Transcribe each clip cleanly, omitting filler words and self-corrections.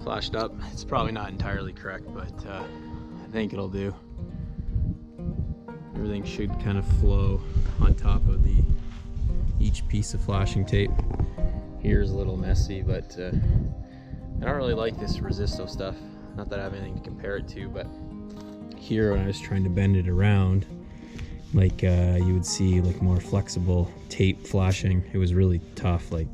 Flashed up. It's probably not entirely correct, but I think it'll do. Everything should kind of flow on top of each piece of flashing tape. Here's a little messy, but I don't really like this Resisto stuff. Not that I have anything to compare it to, but here when I was trying to bend it around, like you would see like more flexible tape flashing. It was really tough. Like,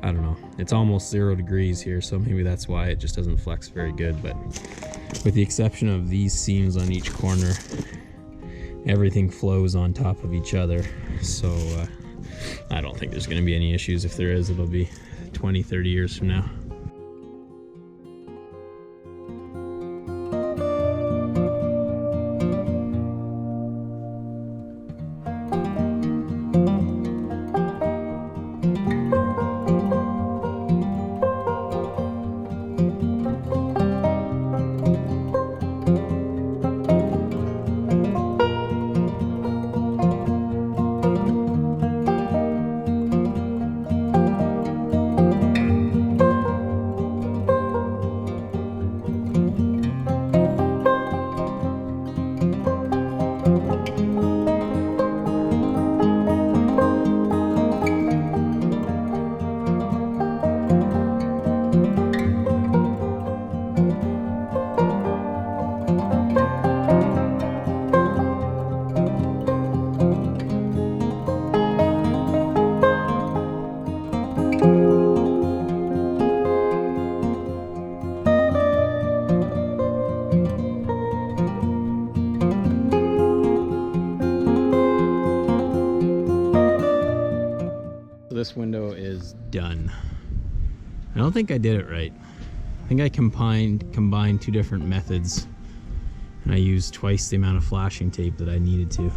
I don't know, it's almost 0 degrees here, so maybe that's why it just doesn't flex very good. But with the exception of these seams on each corner, everything flows on top of each other. So I don't think there's going to be any issues. If there is, it'll be 20-30 years from now. This window is done. I don't think I did it right. I think I combined two different methods, and I used twice the amount of flashing tape that I needed to.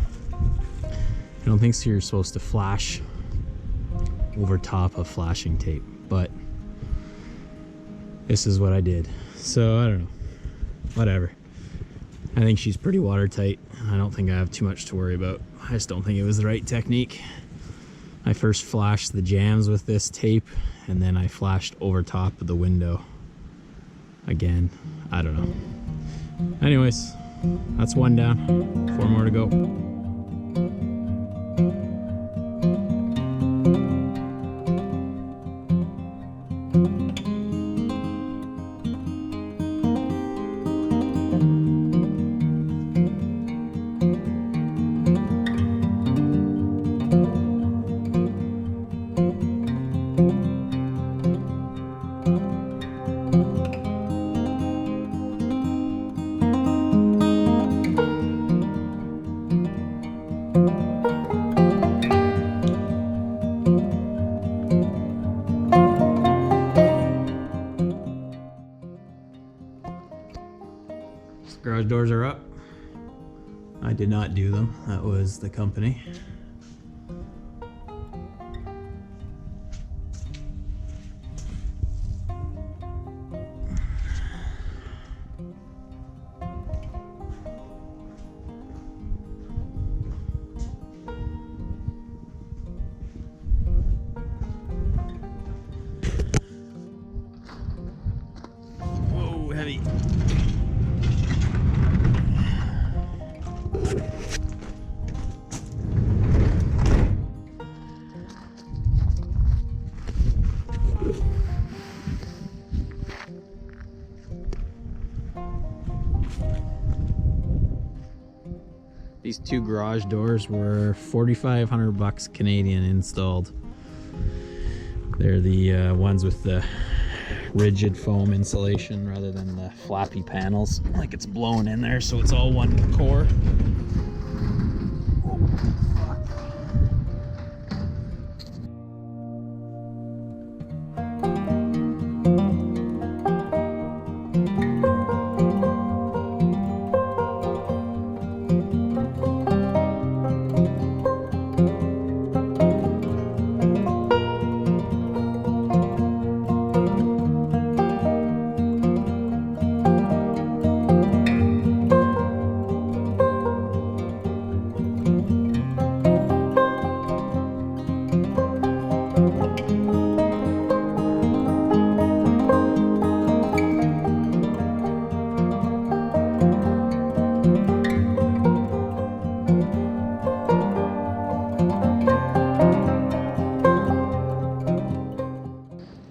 I don't think so you're supposed to flash over top of flashing tape, but this is what I did. So I don't know, whatever. I think she's pretty watertight. I don't think I have too much to worry about. I just don't think it was the right technique. I first flashed the jambs with this tape, and then I flashed over top of the window again. I don't know. Anyways, that's one down, 4 more to go. Garage doors are up. I did not do them. That was the company. Whoa, heavy. These two garage doors were 4,500 bucks Canadian installed. They're the ones with the rigid foam insulation rather than the flappy panels, like it's blown in there, so it's all one core.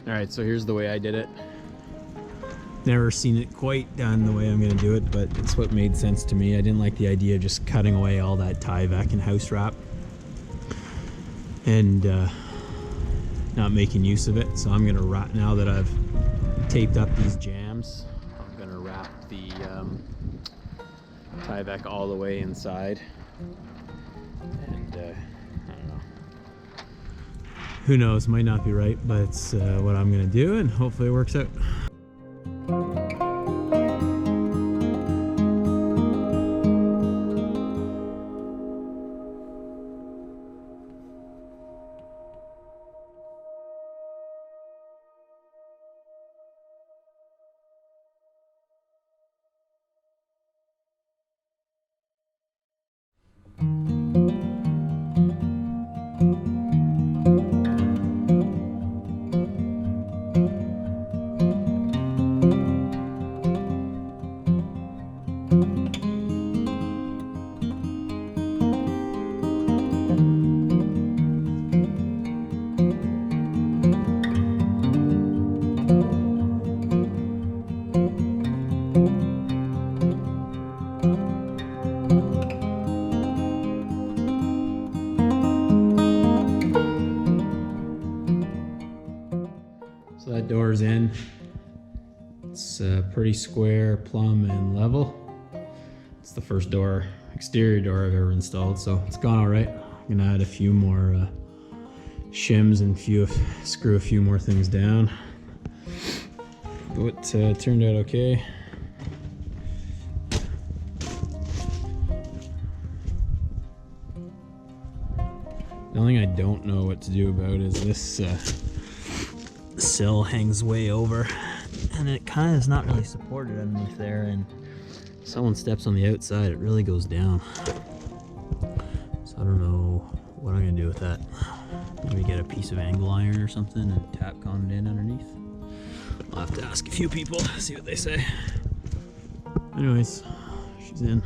Alright, so here's the way I did it. Never seen it quite done the way I'm going to do it, but it's what made sense to me. I didn't like the idea of just cutting away all that Tyvek and house wrap and not making use of it. So I'm going to wrap, now that I've taped up these jams, I'm going to wrap the Tyvek all the way inside. And I don't know. Who knows, might not be right, but it's what I'm gonna do, and hopefully it works out. So that door's in. It's pretty square, plumb, and level. It's the first door, exterior door I've ever installed, so it's gone all right. I'm gonna add a few more shims and screw a few more things down. But it turned out okay. The only thing I don't know what to do about is this sill hangs way over, and it kind of is not really supported underneath there, and if someone steps on the outside, it really goes down. So I don't know what I'm gonna do with that. Maybe get a piece of angle iron or something and Tapcon it in underneath. I'll have to ask a few people, see what they say. Anyways, she's in.